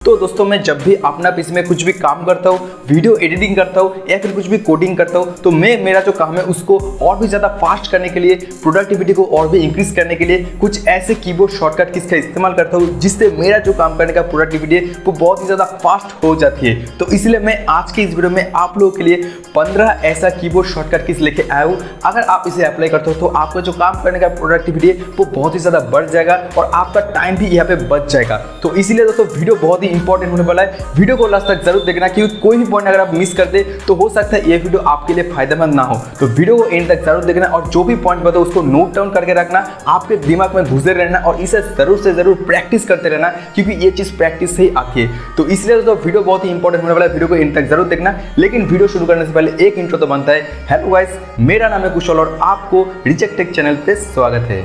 तो दोस्तों मैं जब भी अपना पीसी में कुछ भी काम करता हूँ, वीडियो एडिटिंग करता हूँ या फिर कुछ भी कोडिंग करता हूँ, तो मैं मेरा जो काम है उसको और भी ज़्यादा फास्ट करने के लिए, प्रोडक्टिविटी को और भी इंक्रीज करने के लिए कुछ ऐसे कीबोर्ड शॉर्टकट किस का इस्तेमाल करता हूँ जिससे मेरा जो काम करने का प्रोडक्टिविटी है वो बहुत ही ज़्यादा फास्ट हो जाती है। तो इसलिए मैं आज की इस वीडियो में आप लोगों के लिए 15 ऐसा कीबोर्ड शॉर्टकट किस लेके आया हूँ। अगर आप इसे अप्लाई करते हो तो आपका जो काम करने का प्रोडक्टिविटी है वो बहुत ही ज़्यादा बढ़ जाएगा और आपका टाइम भी यहाँ पे बच जाएगा। तो इसीलिए दोस्तों वीडियो बहुत ही इंपॉर्टेंट होने वाला है, वीडियो को लास्ट तक जरूर देखना क्योंकि कोई भी पॉइंट अगर आप मिस कर दे तो हो सकता है ये वीडियो आपके लिए फायदेमंद ना हो। तो वीडियो को एंड तक जरूर देखना और जो भी पॉइंट बताओ उसको नोट डाउन करके रखना, आपके दिमाग में घुसे रहना और इसे जरूर से जरूर प्रैक्टिस करते रहना क्योंकि ये चीज़ प्रैक्टिस से ही आती है। तो इसलिए दोस्तों वीडियो बहुत ही इंपॉर्टेंट होने वाला है, वीडियो को एंड तक जरूर देखना। लेकिन वीडियो शुरू करने से पहले एक इंट्रो तो बनता है। हेलो गाइस, मेरा नाम है कुशल और आपको रिचेक टेक चैनल पे स्वागत है।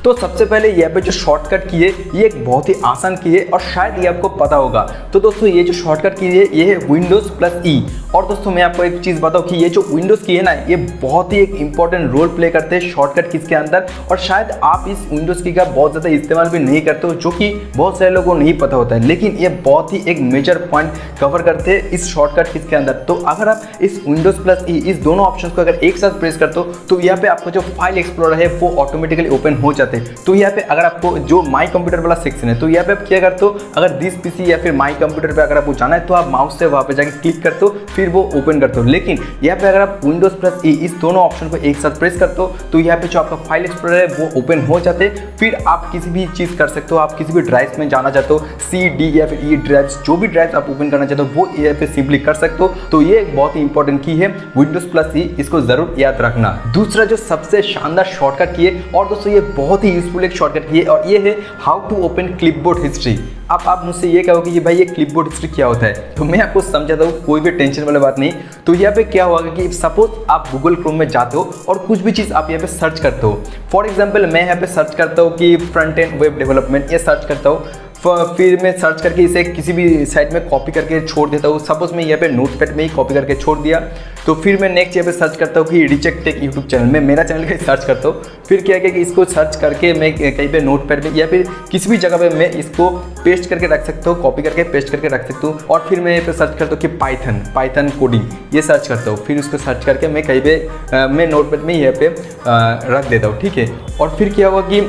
तो सबसे पहले यहाँ पे जो शॉर्टकट की है ये एक बहुत ही आसान की है और शायद ये आपको पता होगा। तो दोस्तों ये जो शॉर्टकट की है ये है विंडोज प्लस ई। और दोस्तों मैं आपको एक चीज़ बताऊँ कि ये जो विंडोज की है ना, ये बहुत ही एक इंपॉर्टेंट रोल प्ले करते हैं शॉर्टकट कीज के अंदर। और शायद आप इस विंडोज की का बहुत ज़्यादा इस्तेमाल भी नहीं करते हो, जो कि बहुत सारे लोगों को नहीं पता होता है, लेकिन ये बहुत ही एक मेजर पॉइंट कवर करते हैं इस शॉर्टकट कीज के अंदर। तो अगर आप इस विंडोज प्लस ई इस दोनों ऑप्शन को अगर एक साथ प्रेस करते हो तो यहाँ पे आपका जो फाइल एक्सप्लोरर है वो ऑटोमेटिकली ओपन हो जाते हैं। तो यहाँ पे अगर आपको जो माई कंप्यूटर वाला सेक्शन है तो यहाँ पे आप क्या करते हो, अगर दिस पीसी या फिर माई कंप्यूटर पे अगर आपको जाना है तो आप माउस से वहाँ पे जाके क्लिक करते हो, फिर वो ओपन करते हो। लेकिन यहाँ पे अगर आप विंडोज प्लस ई इस दोनों ऑप्शन को एक साथ प्रेस करते हो तो यहाँ पे जो आपका फाइल एक्सप्लोरर है वो ओपन हो जाते हैं। फिर आप किसी भी चीज़ कर सकते हो, आप किसी भी ड्राइव में जाना चाहते हो, सी डी या फिर ई ड्राइव, जो भी ड्राइव आप ओपन करना चाहते हो वो यहाँ पे सिंपली कर सकते हो। तो ये एक बहुत ही इंपॉर्टेंट की है विंडोज प्लस ई, इसको जरूर याद रखना। दूसरा जो सबसे शानदार शॉर्टकट की है और दोस्तों ये बहुत ही यूजफुल एक शॉर्टकट की है और ये है how to open clipboard history. अब आप मुझसे ये कहोगे कि भाई ये क्लिपबोर्ड हिस्ट्री क्या होता है, तो मैं आपको समझाता हूँ, कोई भी टेंशन वाली बात नहीं। तो यहाँ पे क्या होगा कि सपोज आप गूगल क्रोम में जाते हो और कुछ भी चीज़ आप यहाँ पे सर्च करते हो। फॉर एग्जांपल मैं यहाँ पे सर्च करता हूँ कि फ्रंट एंड वेब डेवलपमेंट, ये सर्च करता हूँ, फिर मैं सर्च करके इसे किसी भी साइट में कॉपी करके छोड़ देता हूँ। सपोज मैं यहाँ पे नोटपैड में ही कॉपी करके छोड़ दिया। तो फिर मैं नेक्स्ट यहाँ पे सर्च करता हूँ कि रिचेक टेक यूट्यूब चैनल में, मेरा चैनल का सर्च करता हूँ। फिर क्या है कि इसको सर्च करके मैं कहीं पे नोटपैड में या फिर किसी भी जगह पे मैं इसको पेस्ट करके रख सकता हूँ, कॉपी करके पेस्ट करके रख सकता हूँ। और फिर मैं यहाँ पे सर्च करता हूँ कि पाइथन कोडिंग, ये सर्च करता हूँ। फिर उसको सर्च करके मैं कहीं पे मैं नोटपैड में यहाँ पे रख देता हूँ, ठीक है। और फिर क्या हुआ कि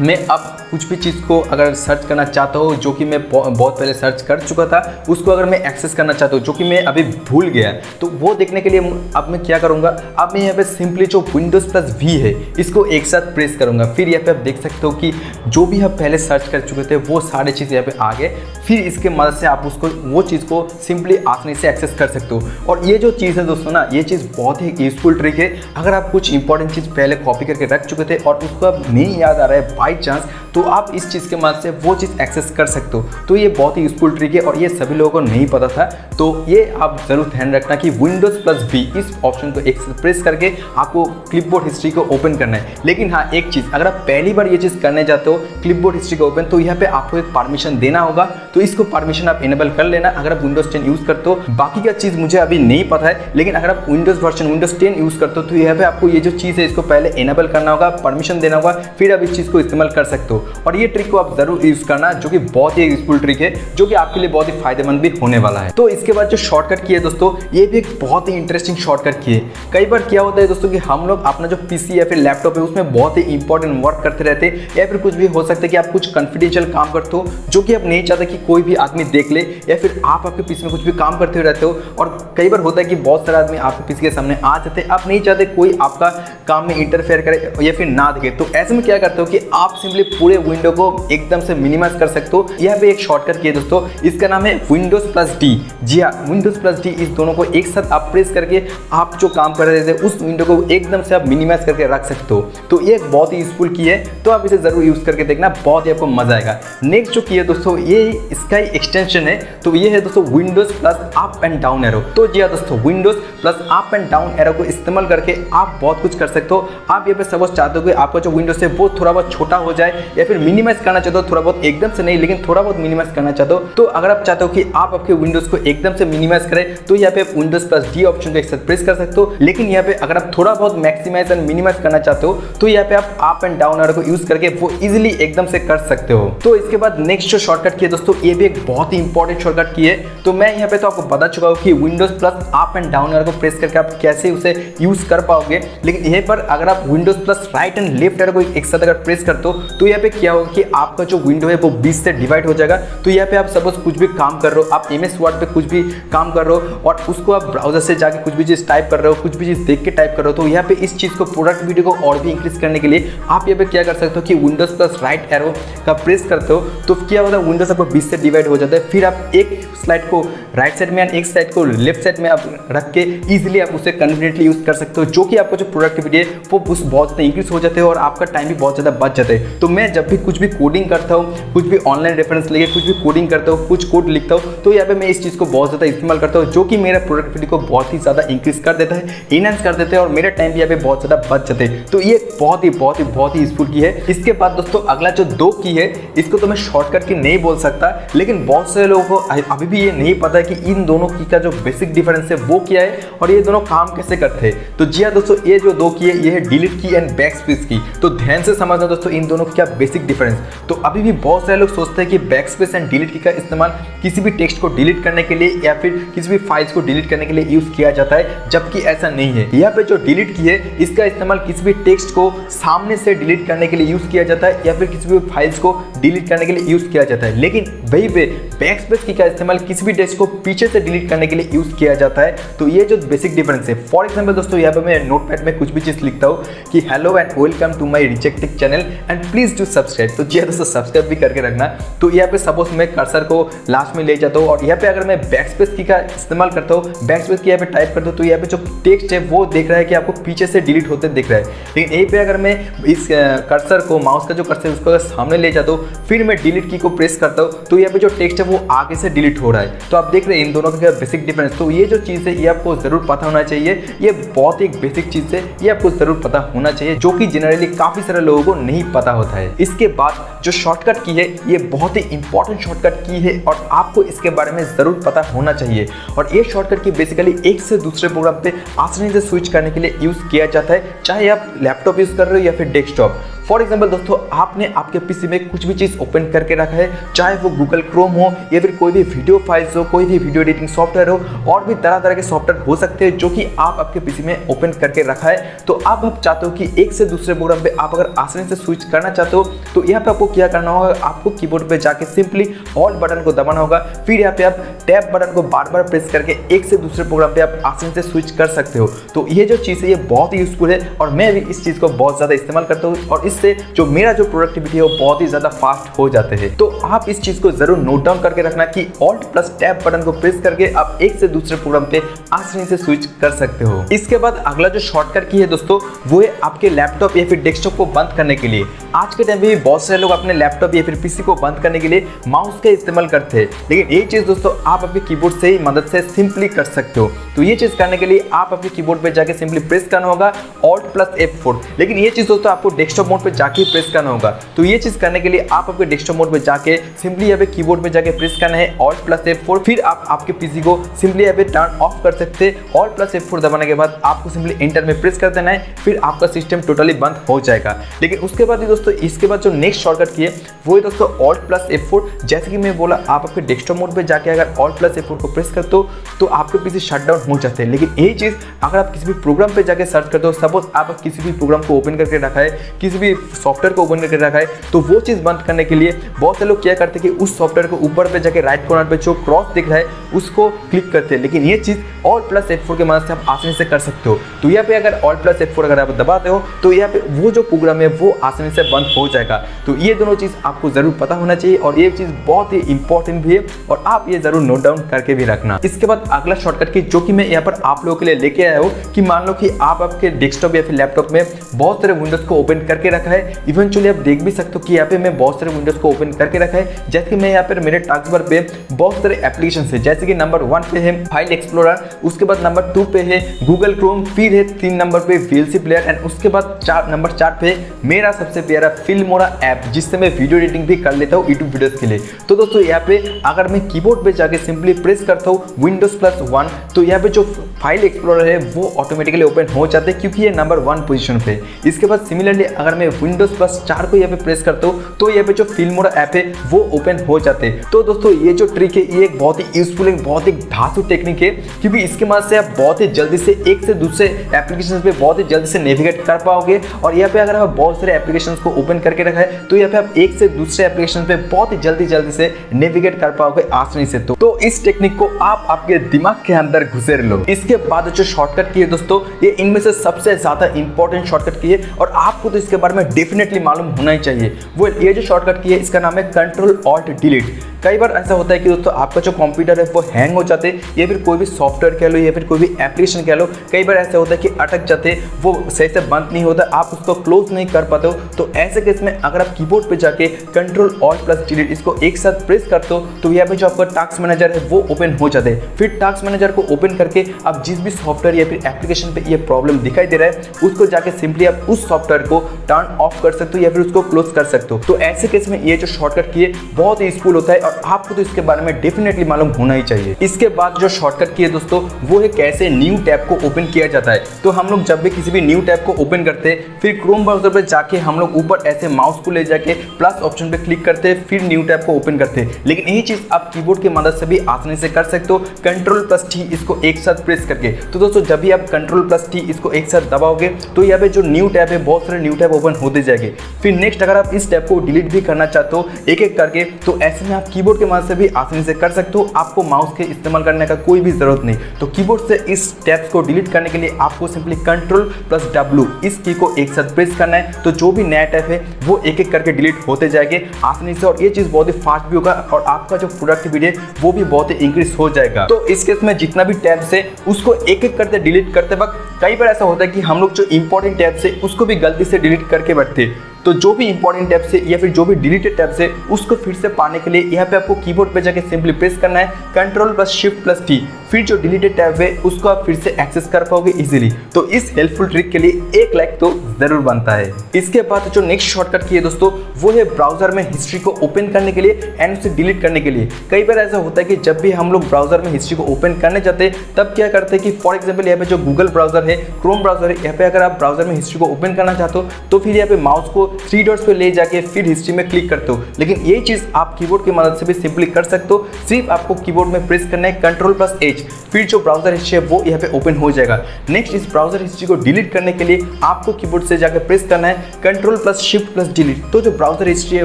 मैं अब कुछ भी चीज़ को अगर सर्च करना चाहता हूँ जो कि मैं बहुत पहले सर्च कर चुका था, उसको अगर मैं एक्सेस करना चाहता हूँ जो कि मैं अभी भूल गया, तो वो देखने के लिए अब मैं क्या करूँगा, अब मैं यहाँ पे सिंपली जो विंडोज प्लस वी है इसको एक साथ प्रेस करूँगा। फिर यहाँ पे आप देख सकते हो कि जो भी आप पहले सर्च कर चुके थे वो सारे चीज़ यहाँ पे आ गए। फिर इसके मदद से आप उसको वो चीज़ को सिंपली आसानी से एक्सेस कर सकते हो। और ये जो चीज़ है दोस्तों ना, ये चीज़ बहुत ही यूजफुल ट्रिक है। अगर आप कुछ इंपॉर्टेंट चीज़ पहले कॉपी करके रख चुके थे और उसको अब नहीं याद आ रहा है बाई चांस, तो आप इस चीज़ के मदद से वो चीज़ एक्सेस कर सकते हो। तो ये बहुत ही यूजफुल ट्रिक है और ये सभी लोगों को नहीं पता था। तो ये आप जरूर ध्यान रखना कि विंडोज प्लस वी इस ऑप्शन को एक प्रेस करके आपको क्लिपबोर्ड हिस्ट्री को ओपन करना है। लेकिन हाँ, एक चीज़, अगर आप पहली बार ये चीज़ करने जाते हो क्लिपबोर्ड हिस्ट्री को ओपन, तो यहाँ पे आपको एक परमिशन देना होगा। तो इसको परमिशन आप इनेबल कर लेना अगर आप विंडोज 10 यूज़ करते हो। बाकी का चीज़ मुझे अभी नहीं पता है, लेकिन अगर आप विंडोज 10 यूज़ करते हो तो यहाँ पे आपको ये जो चीज़ है इसको पहले इनेबल करना होगा, परमिशन देना होगा, फिर आप इस चीज़ को इस्तेमाल कर सकते हो। और ये ट्रिक को आप जरूर यूज करना, जो कि बहुत ही यूजफुल ट्रिक है, जो कि आपके लिए बहुत ही फायदेमंद भी होने वाला है। तो इसके बाद जो शॉर्टकट की है दोस्तों, ये भी एक बहुत ही इंटरेस्टिंग शॉर्टकट की है। कई बार क्या होता है दोस्तों कि हम लोग अपना जो पीसी या फिर लैपटॉप है उसमें बहुत ही इंपॉर्टेंट वर्क करते रहते हैं, या फिर कुछ भी हो सकता है कि आप कुछ कॉन्फिडेंशियल काम करते हो जो कि आप नहीं चाहते कि कोई भी आदमी देख ले, या फिर आप आपके पीसी में कुछ भी काम करते रहते हो। और कई बार होता है कि बहुत सारे आदमी आपके पीसी के सामने आ जाते हैं, आप नहीं चाहते कोई आपका काम में इंटरफेयर करे या फिर ना देखे। तो ऐसे में क्या करते हो कि आप सिंपली पूरे विंडो को एकदम से मिनिमाइज कर सकते हो। यहाँ पे एक शॉर्टकट की है दोस्तों, इसका नाम है विंडोज प्लस डी। जी हाँ, विंडोज प्लस डी, इस दोनों को एक साथ आप प्रेस करके आप जो काम कर रहे थे उस विंडो को एकदम से आप मिनिमाइज करके रख सकते हो। तो ये एक बहुत ही यूजफुल की है, तो आप इसे जरूर यूज करके देखना, बहुत ही आपको मजा आएगा। नेक्स्ट जो की है दोस्तों, ये इसका ही एक्सटेंशन है। तो ये है दोस्तों Windows plus up and down arrow. तो जी हाँ दोस्तों, Windows plus up and down arrow को इस्तेमाल करके आप बहुत कुछ कर सकते हो। आप ये पे सपोज चाहते हो कि आपका जो विंडोज है वो थोड़ा बहुत छोटा हो जाए, या फिर मिनिमाइज करना चाहते हो थोड़ा बहुत, एकदम से नहीं लेकिन थोड़ा बहुत मिनिमाइज करना चाहते हो, तो अगर आप चाहते हो कि आप आपके विंडोज को एकदम से मिनिमाइज करें तो यहाँ पे आप विंडोज प्लस डी ऑप्शन को एक साथ प्रेस कर सकते हो। लेकिन यहाँ पे अगर आप थोड़ा बहुत मैक्सिमाइज एंड मिनिमाइज करना चाहते हो तो यहाँ पे आप अप एंड डाउन एरो को यूज करके वो इजिली एकदम से कर सकते हो। तो इसके बाद नेक्स्ट जो शॉर्टकट की है दोस्तों, ये भी एक बहुत ही इंपॉर्टेंट शॉर्टकट की है। तो मैं यहाँ पे तो आपको बता चुका हूँ कि Windows plus up and down arrow को प्रेस करके आप कैसे उसे यूज कर पाओगे, लेकिन यहाँ पर अगर आप Windows plus right and left arrow को एक साथ अगर प्रेस करते हो तो यहाँ पे क्या होगा कि आपका जो विंडो है वो 20 से डिवाइड हो जाएगा। तो यहाँ पे आप सपोज कुछ भी काम कर रहे हो, आप MS वर्ड पे कुछ भी काम कर रहे हो और उसको आप ब्राउजर से जाके कुछ भी चीज टाइप कर रहे हो, कुछ भी चीज देख के टाइप कर रहे हो, तो यहाँ पे इस चीज को प्रोडक्टिविटी को और भी इंक्रीज करने के लिए आप यहाँ पे क्या कर सकते हो कि विंडोज प्लस राइट एरो का प्रेस करते हो तो क्या होता है विंडोज आपको 20 से डिवाइड हो जाता है। फिर आप एक स्लाइड को राइट साइड में, एक साइड को लेफ्ट साइड में आप रख के इजीली आप उसे कन्वीनियंटली यूज कर सकते हो, जो कि आपको जो प्रोडक्टिविटी है वो बहुत ज़्यादा इंक्रीज हो जाते हैं और आपका टाइम भी बहुत ज़्यादा बच जाता है। तो मैं जब भी कुछ भी कोडिंग करता हूँ, कुछ भी ऑनलाइन रेफरेंस लेके कुछ भी कोडिंग करता हूँ, कुछ कोड लिखता हूँ, तो यहाँ पे मैं इस चीज़ को बहुत ज़्यादा इस्तेमाल करता हूँ, जो कि मेरा प्रोडक्टिविटी को बहुत ही ज़्यादा इंक्रीज कर देता है, इनहेंस कर देते हैं और मेरा टाइम भी यहाँ पे बहुत ज़्यादा बच जाते हैं। तो ये बहुत ही यूजफुल की है। इसके बाद दोस्तों अगला जो 2 की है, इसको तो मैं शॉर्टकट की नहीं बोल सकता, लेकिन बहुत सारे लोगों को अभी भी ये नहीं पता है कि इन दोनों की का जो बेसिक डिफरेंस है वो क्या है और ये दोनों काम कैसे करते हैं। तो जी हाँ दोस्तों, ये जो 2 की है ये है डिलीट की एंड बैकस्पेस की। तो ध्यान से समझना दोस्तों इन दोनों क्या बेसिक डिफरेंस। तो अभी भी बहुत सारे लोग सोचते हैं कि बैकस्पेस एंड डिलीट की का इस्तेमाल किसी भी टेक्स्ट को डिलीट करने के लिए या फिर किसी भी फाइल्स को डिलीट करने के लिए यूज किया जाता है, जबकि ऐसा नहीं है। यहाँ पे जो डिलीट की है इसका इस्तेमाल किसी भी टेक्स्ट को सामने से डिलीट करने के लिए यूज किया जाता है या फिर किसी भी फाइल्स को डिलीट करने के लिए यूज किया जाता है। लेकिन वही पे बैकस्पेस की का इस्तेमाल किसी भी टेक्स्ट को पीछे से डिलीट करने के लिए यूज किया जाता है। तो ये जो बेसिक डिफरेंस है, फॉर एग्जांपल दोस्तों यहाँ पे मैं नोटपैड में कुछ भी चीज लिखता हूँ कि hello and welcome to my rejected channel and please do subscribe, तो जी दोस्तों सब्सक्राइब भी करके रखना। तो यहाँ पे सपोज मैं कर्सर को लास्ट में ले जाता हूँ और यहाँ पे अगर मैं बैकस्पेस की का इस्तेमाल करता हूँ, बैकस्पेस की यहाँ पे टाइप करता हूँ, तो यहाँ पे जो टेक्स्ट है वो देख रहा है कि आपको पीछे से डिलीट होते दिख रहा है। लेकिन यहीं पे अगर मैं इस कर्सर को, माउस का जो कर्सर है उसको अगर सामने ले जाता हूँ, फिर मैं डिलीट की को प्रेस करता हूँ, तो यहाँ पे जो टेक्स्ट है वो आगे से डिलीट हो रहा है। तो आप देख रहे हैं इन दोनों का बेसिक डिफरेंस। तो ये जो चीज़ है ये आपको जरूर पता होना चाहिए, ये बहुत ही बेसिक चीज़ है, ये आपको जरूर पता होना चाहिए, जो कि जनरली काफ़ी सारे लोगों को नहीं पता होता है। इसके बाद जो शॉर्टकट की है ये बहुत ही इंपॉर्टेंट शॉर्टकट की है और आपको इसके बारे में जरूर पता होना चाहिए। और ये शॉर्टकट की बेसिकली एक से दूसरे प्रोग्राम पे आसानी से स्विच करने के लिए यूज किया जाता है, चाहे आप लैपटॉप यूज कर रहे हो या फिर डेस्कटॉप। फॉर एग्जाम्पल दोस्तों, आपने आपके पीसी में कुछ भी चीज़ ओपन करके रखा है, चाहे वो गूगल क्रोम हो या फिर कोई भी वीडियो फाइल्स हो, कोई भी वीडियो एडिटिंग सॉफ्टवेयर हो, और भी तरह तरह के सॉफ्टवेयर हो सकते हैं जो कि आप आपके पीसी में ओपन करके रखा है। तो अब आप चाहते हो कि एक से दूसरे प्रोग्राम पे आप अगर आसानी से स्विच करना चाहते हो, तो यहाँ पे आपको क्या करना होगा, आपको कीबोर्ड पे जाके सिंपली ऑल बटन को दबाना होगा, फिर यहाँ पे आप टैब बटन को बार बार प्रेस करके एक से दूसरे प्रोग्राम पे आप आसानी से स्विच कर सकते हो। तो ये जो चीज़ है ये बहुत ही यूजफुल है और मैं भी इस चीज़ को बहुत ज़्यादा इस्तेमाल करता हूँ और इससे जो मेरा जो प्रोडक्टिविटी है वो बहुत ही ज़्यादा फास्ट हो जाते हैं। तो आप इस चीज़ को जरूर नोट डाउन करके रखना कि ऑल्ट प्लस टैब बटन को प्रेस करके आप एक से दूसरे प्रोग्राम पे आसानी से स्विच कर सकते हो। इसके बाद अगला जो शॉर्टकट की है दोस्तों, वो है आपके लैपटॉप या फिर डेस्कटॉप को बंद करने के लिए। आज के टाइम पे भी बहुत सारे लोग अपने लैपटॉप या फिर पीसी को बंद करने के लिए माउस का इस्तेमाल करते हैं, लेकिन ये चीज़ दोस्तों आप अपने कीबोर्ड से ही मदद से सिंपली कर सकते हो। तो ये चीज़ करने के लिए आप अपने कीबोर्ड पे जाके सिंपली प्रेस करना होगा ऑल्ट प्लस F4, लेकिन ये चीज़ दोस्तों आपको डेस्कटॉप मोड पे जाके प्रेस करना होगा। तो ये चीज़ करने के लिए आप अपने डेस्कटॉप मोड पे जाके सिंपली यहाँ पे कीबोर्ड पे जाके प्रेस करना है ऑल्ट प्लस F4, फिर आप आपके पीसी को सिंपली यहाँ पे टर्न ऑफ कर सकते हैं। ऑल्ट प्लस F4 दबाने के बाद आपको सिंपली एंटर में प्रेस कर देना है, फिर आपका सिस्टम टोटली बंद हो जाएगा। लेकिन उसके बाद ही दोस्तों, इसके बाद जो नेक्स्ट शॉर्टकट की है वो है दोस्तों ऑल्ट प्लस F4। जैसे कि मैं बोला, आप आपके डेस्कटॉप मोड पे जाके अगर ऑल्ट प्लस F4 को प्रेस करते हो तो आपके पीसी शट डाउन हो जाते हैं। लेकिन यही चीज़ अगर आप किसी भी प्रोग्राम पे जाके सर्च करते हो, सपोज आप किसी भी प्रोग्राम को ओपन करके रखा है, किसी भी सॉफ्टवेयर को ओपन करके रखा है, तो वो चीज़ बंद करने के लिए बहुत से लोग क्या करते हैं कि उस सॉफ्टवेयर को ऊपर पे जाके राइट कॉर्नर पे जो क्रॉस दिख रहा है उसको क्लिक करते हैं। लेकिन ये चीज़ ऑल्ट प्लस F4 के मदद से आप आसानी से कर सकते हो। तो यहाँ पे अगर ऑल्ट प्लस F4 अगर आप दबाते हो तो यहाँ पे वो जो प्रोग्राम है वो आसानी से बंद हो जाएगा। तो ये दोनों चीज़ आपको जरूर पता होना चाहिए और ये चीज़ बहुत ही इंपॉर्टेंट भी है और आप ये जरूर नोट डाउन करके भी रखना। इसके बाद अगला शॉर्टकट की जो कि मैं यहाँ पर आप लोगों के लिए लेके आया हूँ कि मान लो कि आप आपके डेस्कटॉप या फिर लैपटॉप में बहुत सारे विंडोज को ओपन करके रखा है। इवेंचुअली आप देख भी सकते हो कि यहाँ पे मैं बहुत सारे विंडोज को ओपन करके रखा है। जैसे कि मैं यहाँ पर मेरे टास्क बार पे बहुत सारे एप्लीकेशन है, जैसे कि नंबर 1 पे है फाइल एक्सप्लोरर, उसके बाद नंबर 2 पे है गूगल क्रोम, फिर है 3 नंबर पे VLC प्लेयर एंड उसके बाद नंबर 4 पे मेरा सबसे प्यारा फिल्मोरा ऐप, जिससे जिससे मैं वीडियो एडिटिंग भी कर लेता हूँ यूट्यूब वीडियोस के लिए। तो दोस्तों यहाँ पे अगर मैं कीबोर्ड पे जाके सिंपली प्रेस करता हूँ Windows+1 तो यहाँ पे जो फाइल एक्सप्लोरर है वो ऑटोमेटिकली ओपन हो जाते हैं क्योंकि ये नंबर 1 पोजीशन पे। इसके बाद सिमिलरली अगर मैं Windows+4 को यहाँ पे प्रेस करता हूँ तो यहाँ पे जो फिल्मोरा ऐप है वो ओपन हो जाते हैं। तो दोस्तों ये जो ट्रिक है ये एक बहुत ही यूजफुल है, बहुत ही धांसू टेक्निक है क्योंकि इसके मदद से आप बहुत ही जल्दी से एक से दूसरे एप्लीकेशन पे बहुत ही जल्दी से नेविगेट कर पाओगे। और यहाँ पे अगर आप बहुत सारे एप्लीकेशन को ओपन करके रखा है तो यहाँ पे आप एक से दूसरे एप्लीकेशन पे बहुत ही जल्दी से नेविगेट कर पाओगे आसानी से। तो इस टेक्निक को आप आपके दिमाग के अंदर घुसेर लो। इसके बाद जो शॉर्टकट की है दोस्तों ये इनमें से सबसे ज्यादा इंपॉर्टेंट शॉर्टकट की है और आपको तो इसके बारे में डेफिनेटली मालूम होना ही चाहिए। वो ये जो शॉर्टकट की है इसका नाम है Ctrl+Alt+Delete। कई बार ऐसा होता है कि दोस्तों आपका जो कंप्यूटर है वो हैंग हो जाते हैं या फिर कोई भी सॉफ्टवेयर कह लो या फिर कोई भी एप्लीकेशन कह लो, कई बार ऐसा होता है कि अटक जाते, वो सही से बंद नहीं होता, आप उसको क्लोज नहीं कर पाते हो। तो ऐसे केस में अगर आप कीबोर्ड पे जाके Ctrl+Alt+Delete इसको एक साथ प्रेस करते हो तो यहाँ पे जो आपका टास्क मैनेजर है वो ओपन हो जाते हैं। फिर टास्क मैनेजर को ओपन करके आप जिस भी सॉफ्टवेयर या फिर एप्लीकेशन पे ये प्रॉब्लम दिखाई दे रहा है उसको जाके सिंपली आप उस सॉफ्टवेयर को टर्न ऑफ कर सकते हो या फिर उसको क्लोज कर सकते हो। तो ऐसे केस में ये जो शॉर्टकट की है बहुत ही यूजफुल होता है और आपको तो इसके बारे में डेफिनेटली मालूम होना ही चाहिए। इसके बाद जो शॉर्टकट की है दोस्तों वो है कैसे न्यू टैब को ओपन किया जाता है। तो हम लोग जब भी किसी भी न्यू टैब को ओपन करते हैं फिर क्रोम ब्राउजर पे जाके हम लोग ऊपर ऐसे माउस को ले जाके प्लस ऑप्शन पे क्लिक करते हैं, फिर न्यू टैब को ओपन करते हैं। लेकिन यही चीज आप कीबोर्ड की मदद से भी आसानी से कर सकते हो Ctrl+T इसको एक साथ प्रेस करके। तो दोस्तों जब भी आप Ctrl+T इसको एक साथ दबाओगे तो यहाँ पे जो न्यू टैब है बहुत सारे न्यू टैब ओपन होते जाएंगे। फिर नेक्स्ट अगर आप इस टैब को डिलीट भी करना चाहते हो एक एक करके तो ऐसे में आप कीबोर्ड की मदद से भी आसानी से कर सकते हो, आपको माउस के इस्तेमाल करने का कोई भी जरूरत नहीं। तो कीबोर्ड से इस टैब्स को डिलीट करने के लिए आपको सिंपली Ctrl+W इस की को एक साथ प्रेस करना है। तो जो भी नया टैब है वो एक एक करके डिलीट होते जाएंगे आसानी से और ये चीज बहुत ही फास्ट भी होगा और आपका जो प्रोडक्टिविटी है वो भी बहुत ही इंक्रीज हो जाएगा। तो इस केस में जितना भी टैब्स है उसको एक एक करते डिलीट करते वक्त कई बार ऐसा होता है कि हम लोग जो इंपॉर्टेंट टैब्स है उसको भी गलती से डिलीट करके बैठते। तो जो भी इंपॉर्टेंट टैब्स है या फिर जो भी डिलीटेड टैब्स है उसको फिर से पाने के लिए यहाँ पे आपको कीबोर्ड पे जाके सिंपली प्रेस करना है Ctrl+Shift+T। फिर जो डिलीटेड टैब है उसको आप फिर से एक्सेस कर पाओगे इजीली। तो इस हेल्पफुल ट्रिक के लिए एक लाइक तो जरूर बनता है। इसके बाद जो नेक्स्ट शॉर्टकट की है दोस्तों वो है ब्राउजर में हिस्ट्री को ओपन करने के लिए एंड उसे डिलीट करने के लिए। कई बार ऐसा होता है कि जब भी हम लोग ब्राउजर में हिस्ट्री को ओपन करने जाते हैं तब क्या करते हैं कि फॉर एग्जाम्पल यहाँ पे जो गूगल ब्राउजर है, क्रोम ब्राउजर है, यहाँ पे अगर आप ब्राउजर में हिस्ट्री को ओपन करना चाहते हो तो फिर यहाँ पे माउस को 3 डॉट्स पे ले जाके फिर हिस्ट्री में क्लिक करते हो। लेकिन ये चीज आप कीबोर्ड की मदद से भी सिंपली कर सकते हो। सिर्फ आपको कीबोर्ड में प्रेस करना है Ctrl+H, फिर जो ब्राउजर हिस्ट्री है वो यहाँ पे ओपन हो जाएगा। नेक्स्ट इस ब्राउजर हिस्ट्री को डिलीट करने के लिए आपको कीबोर्ड से जाकर प्रेस करना है Ctrl+Shift+Delete। तो जो ब्राउजर हिस्ट्री है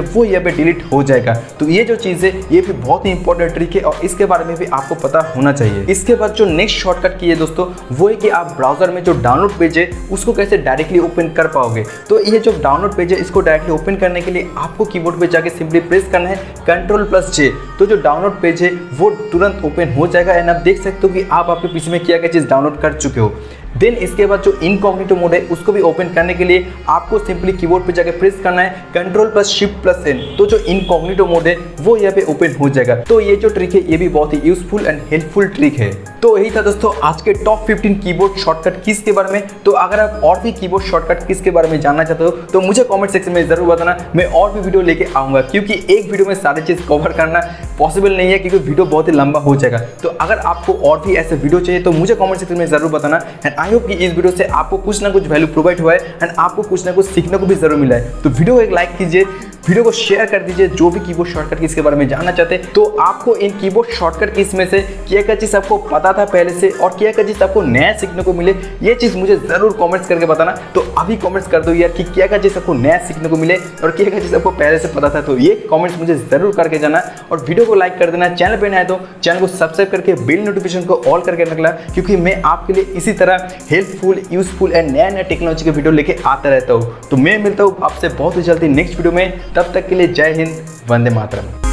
वो यहाँ पे डिलीट हो जाएगा। तो ये जो चीज है ये भी बहुत ही इंपॉर्टेंट ट्रिक है और इसके बारे में भी आपको पता होना चाहिए। इसके बाद जो नेक्स्ट शॉर्टकट की है दोस्तों वो है कि आप ब्राउजर में जो डाउनलोड पेज है उसको कैसे डायरेक्टली ओपन कर पाओगे। तो ये जो डाउनलोड पेज है इसको डायरेक्टली ओपन करने के लिए आपको कीबोर्ड पे जाके सिंपली प्रेस करना है Ctrl+J। तो जो डाउनलोड पेज है वो तुरंत ओपन हो जाएगा एंड आप देख सकते हो कि आप आपके पीसी में क्या क्या चीज डाउनलोड कर चुके हो। देन इसके बाद जो इनकॉग्निटो मोड है उसको भी ओपन करने के लिए आपको सिंपली कीबोर्ड पे जाके प्रेस करना है Ctrl+Shift+N। तो जो इनकॉग्निटो मोड है वो यहाँ पे ओपन हो जाएगा। तो ये जो ट्रिक है ये भी बहुत ही यूजफुल एंड हेल्पफुल ट्रिक है। तो यही था दोस्तों आज के टॉप 15 कीबोर्ड शॉर्टकट कीज के बारे में। तो अगर आप और भी कीबोर्ड शॉर्टकट कीज के बारे में जानना चाहते हो तो मुझे कमेंट सेक्शन में जरूर बताना, मैं और भी वीडियो लेके आऊंगा क्योंकि एक वीडियो में सारी चीज कवर करना पॉसिबल नहीं है क्योंकि वीडियो बहुत ही लंबा हो जाएगा। तो अगर आपको और भी ऐसे वीडियो चाहिए तो मुझे कमेंट सेक्शन में जरूर बताना एंड आई होप कि इस वीडियो से आपको कुछ ना कुछ वैल्यू प्रोवाइड हुआ है एंड आपको कुछ ना कुछ सीखने को भी जरूर मिला है। तो वीडियो को एक लाइक कीजिए, वीडियो को शेयर कर दीजिए जो भी कीबोर्ड शॉर्टकट कीज के बारे में जानना चाहते हैं। तो आपको इन कीबोर्ड शॉर्टकट कीज में से क्या चीज आपको पता था पहले से और क्या चीज आपको नया सीखने को मिले, ये चीज मुझे जरूर कमेंट्स करके बताना। तो अभी कमेंट्स कर दो यार कि क्या चीज आपको नया सीखने को मिले और क्या चीज आपको पहले से पता था। तो ये कमेंट्स मुझे जरूर करके जाना और वीडियो को लाइक कर देना। चैनल पे नए तो चैनल को सब्सक्राइब करके बेल नोटिफिकेशन को ऑल करके रखना क्योंकि मैं आपके लिए इसी तरह हेल्पफुल, यूजफुल एंड नया टेक्नोलॉजी के वीडियो लेके आता रहता हूँ। तो मैं मिलता हूँ आपसे बहुत ही जल्दी नेक्स्ट वीडियो में। तब तक के लिए जय हिंद, वंदे मातरम।